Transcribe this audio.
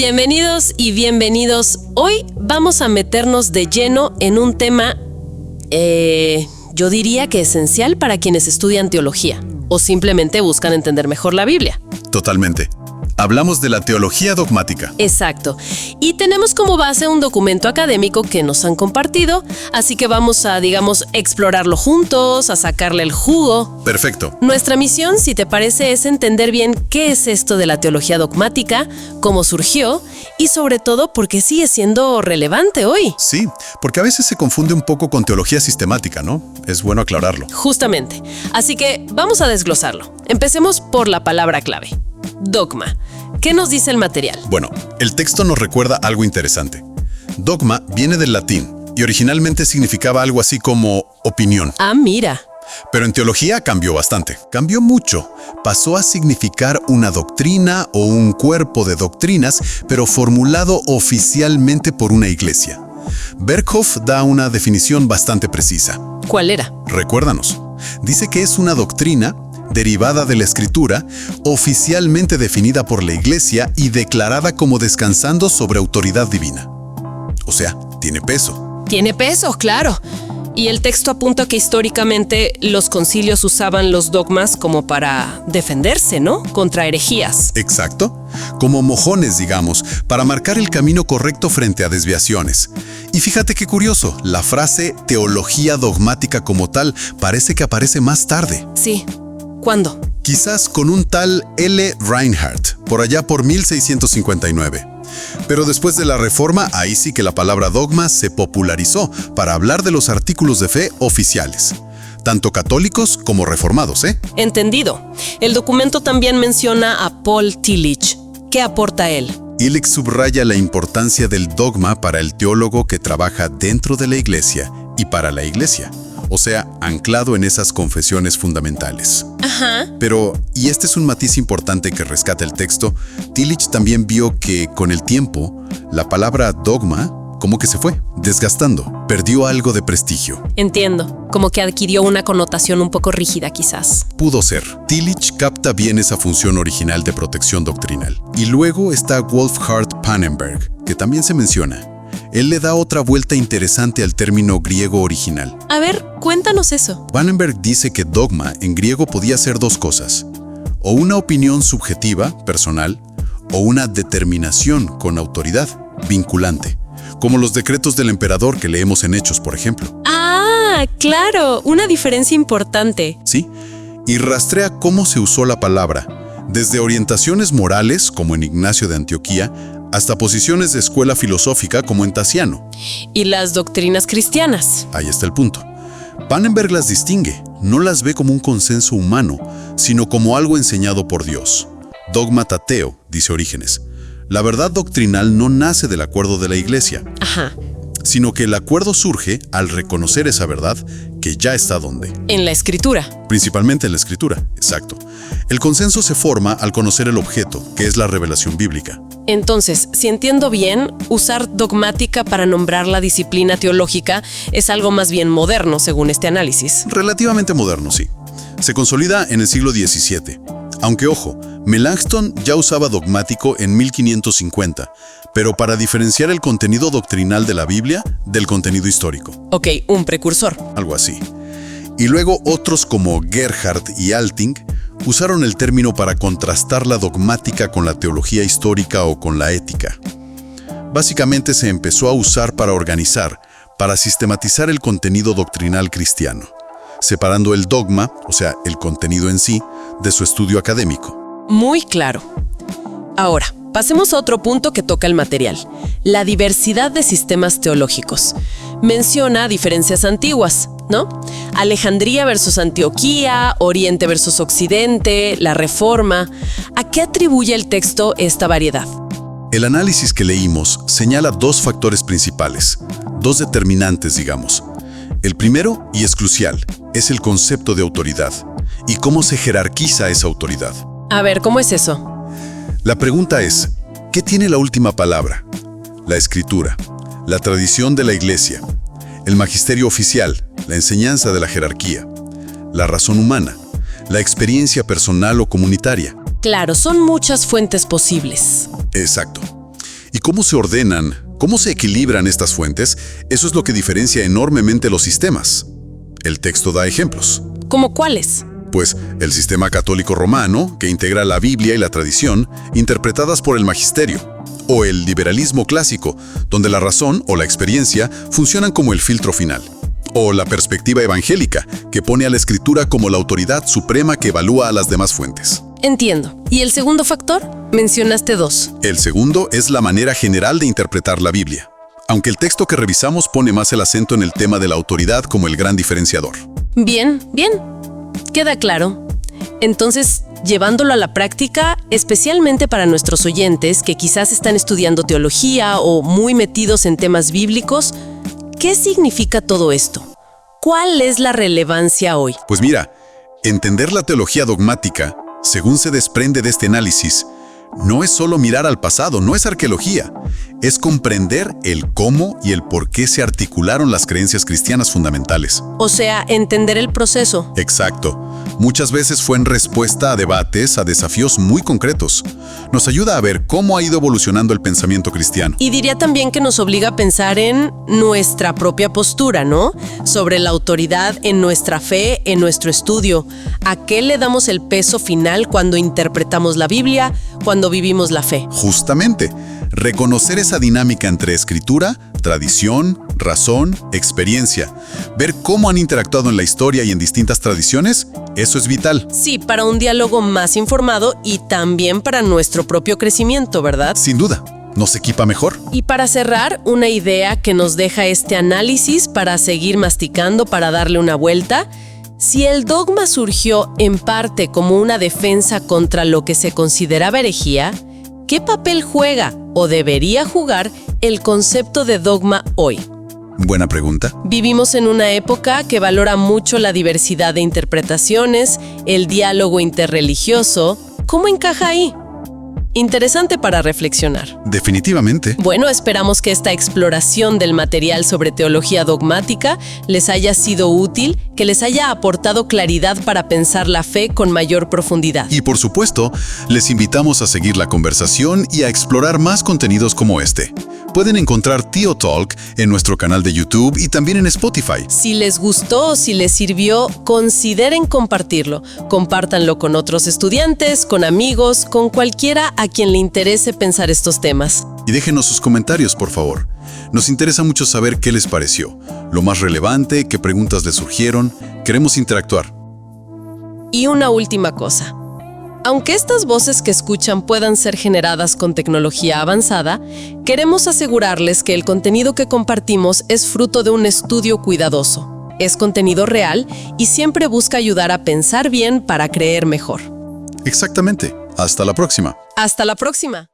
Bienvenidos y bienvenidos. Hoy vamos a meternos de lleno en un tema, yo diría que esencial para quienes estudian teología o simplemente buscan entender mejor la Biblia. Totalmente. Hablamos de la teología dogmática. Exacto. Y tenemos como base un documento académico que nos han compartido, así que vamos a, explorarlo juntos, a sacarle el jugo. Perfecto. Nuestra misión, si te parece, es entender bien qué es esto de la teología dogmática, cómo surgió y sobre todo por qué sigue siendo relevante hoy. Sí, porque a veces se confunde un poco con teología sistemática, ¿no? Es bueno aclararlo. Justamente. Así que vamos a desglosarlo. Empecemos por la palabra clave. Dogma. ¿Qué nos dice el material? Bueno, el texto nos recuerda algo interesante. Dogma viene del latín y originalmente significaba algo así como opinión. Ah, mira. Pero en teología cambió bastante. Cambió mucho. Pasó a significar una doctrina o un cuerpo de doctrinas, pero formulado oficialmente por una iglesia. Berkhoff da una definición bastante precisa. ¿Cuál era? Recuérdanos. Dice que es una doctrina derivada de la Escritura, oficialmente definida por la Iglesia y declarada como descansando sobre autoridad divina. O sea, tiene peso. Tiene peso, claro. Y el texto apunta que históricamente los concilios usaban los dogmas como para defenderse, ¿no? Contra herejías. Exacto. Como mojones, digamos, para marcar el camino correcto frente a desviaciones. Y fíjate qué curioso, la frase teología dogmática como tal parece que aparece más tarde. Sí. ¿Cuándo? Quizás con un tal L. Reinhardt, por allá por 1659. Pero después de la Reforma, ahí sí que la palabra dogma se popularizó para hablar de los artículos de fe oficiales, tanto católicos como reformados, ¿eh? Entendido. El documento también menciona a Paul Tillich. ¿Qué aporta él? Tillich subraya la importancia del dogma para el teólogo que trabaja dentro de la Iglesia y para la Iglesia. O sea, anclado en esas confesiones fundamentales. Ajá. Pero, y este es un matiz importante que rescata el texto, Tillich también vio que, con el tiempo, la palabra dogma como que se fue, desgastando, perdió algo de prestigio. Entiendo, como que adquirió una connotación un poco rígida quizás. Pudo ser. Tillich capta bien esa función original de protección doctrinal. Y luego está Wolfhard Pannenberg, que también se menciona. Él le da otra vuelta interesante al término griego original. A ver, cuéntanos eso. Pannenberg dice que dogma en griego podía ser dos cosas, o una opinión subjetiva, personal, o una determinación con autoridad, vinculante, como los decretos del emperador que leemos en Hechos, por ejemplo. Ah, claro, una diferencia importante. Sí, y rastrea cómo se usó la palabra, desde orientaciones morales, como en Ignacio de Antioquía, hasta posiciones de escuela filosófica como en Tasiano. ¿Y las doctrinas cristianas? Ahí está el punto. Pannenberg las distingue, no las ve como un consenso humano, sino como algo enseñado por Dios. Dogma tateo, dice Orígenes. La verdad doctrinal no nace del acuerdo de la Iglesia, Ajá. sino que el acuerdo surge al reconocer esa verdad que ya está donde. En la Escritura. Principalmente en la Escritura, exacto. El consenso se forma al conocer el objeto, que es la revelación bíblica. Entonces, si entiendo bien, usar dogmática para nombrar la disciplina teológica es algo más bien moderno, según este análisis. Relativamente moderno, sí. Se consolida en el siglo XVII. Aunque, ojo, Melanchthon ya usaba dogmático en 1550, pero para diferenciar el contenido doctrinal de la Biblia del contenido histórico. Ok, un precursor. Algo así. Y luego otros como Gerhardt y Alting usaron el término para contrastar la dogmática con la teología histórica o con la ética. Básicamente se empezó a usar para organizar, para sistematizar el contenido doctrinal cristiano, separando el dogma, o sea, el contenido en sí, de su estudio académico. Muy claro. Ahora, pasemos a otro punto que toca el material, la diversidad de sistemas teológicos. Menciona diferencias antiguas, ¿no? Alejandría versus Antioquía, Oriente versus Occidente, la Reforma. ¿A qué atribuye el texto esta variedad? El análisis que leímos señala dos factores principales, dos determinantes, digamos. El primero, y es crucial, es el concepto de autoridad y cómo se jerarquiza esa autoridad. A ver, ¿cómo es eso? La pregunta es, ¿qué tiene la última palabra? La Escritura, la tradición de la Iglesia, el magisterio oficial, la enseñanza de la jerarquía, la razón humana, la experiencia personal o comunitaria. Claro, son muchas fuentes posibles. Exacto. cómo se ordenan, cómo se equilibran estas fuentes, eso es lo que diferencia enormemente los sistemas. El texto da ejemplos. ¿Cómo cuáles? Pues el sistema católico romano, que integra la Biblia y la tradición, interpretadas por el magisterio. O el liberalismo clásico, donde la razón o la experiencia funcionan como el filtro final. O la perspectiva evangélica, que pone a la escritura como la autoridad suprema que evalúa a las demás fuentes. Entiendo. ¿Y el segundo factor? Mencionaste dos. El segundo es la manera general de interpretar la Biblia, aunque el texto que revisamos pone más el acento en el tema de la autoridad como el gran diferenciador. Bien, bien. Queda claro. Entonces, llevándolo a la práctica, especialmente para nuestros oyentes que quizás están estudiando teología o muy metidos en temas bíblicos, ¿qué significa todo esto? ¿Cuál es la relevancia hoy? Pues mira, entender la teología dogmática, según se desprende de este análisis, no es solo mirar al pasado, no es arqueología. Es comprender el cómo y el por qué se articularon las creencias cristianas fundamentales. O sea, entender el proceso. Exacto. Muchas veces fue en respuesta a debates, a desafíos muy concretos. Nos ayuda a ver cómo ha ido evolucionando el pensamiento cristiano. Y diría también que nos obliga a pensar en nuestra propia postura, ¿no? Sobre la autoridad en nuestra fe, en nuestro estudio. ¿A qué le damos el peso final cuando interpretamos la Biblia, cuando vivimos la fe? Justamente, reconocer esa dinámica entre escritura, tradición, razón, experiencia. Ver cómo han interactuado en la historia y en distintas tradiciones, eso es vital. Sí, para un diálogo más informado y también para nuestro propio crecimiento, ¿verdad? Sin duda, nos equipa mejor. Y para cerrar, una idea que nos deja este análisis para seguir masticando, para darle una vuelta. Si el dogma surgió en parte como una defensa contra lo que se consideraba herejía, ¿qué papel juega o debería jugar el concepto de dogma hoy? Buena pregunta. Vivimos en una época que valora mucho la diversidad de interpretaciones, el diálogo interreligioso. ¿Cómo encaja ahí? Interesante para reflexionar. Definitivamente. Bueno, esperamos que esta exploración del material sobre teología dogmática les haya sido útil, que les haya aportado claridad para pensar la fe con mayor profundidad. Y por supuesto, les invitamos a seguir la conversación y a explorar más contenidos como este. Pueden encontrar TeoTalk en nuestro canal de YouTube y también en Spotify. Si les gustó o si les sirvió, consideren compartirlo. Compártanlo con otros estudiantes, con amigos, con cualquiera a quien le interese pensar estos temas. Y déjenos sus comentarios, por favor. Nos interesa mucho saber qué les pareció, lo más relevante, qué preguntas les surgieron. Queremos interactuar. Y una última cosa. Aunque estas voces que escuchan puedan ser generadas con tecnología avanzada, queremos asegurarles que el contenido que compartimos es fruto de un estudio cuidadoso. Es contenido real y siempre busca ayudar a pensar bien para creer mejor. Exactamente. Hasta la próxima. Hasta la próxima.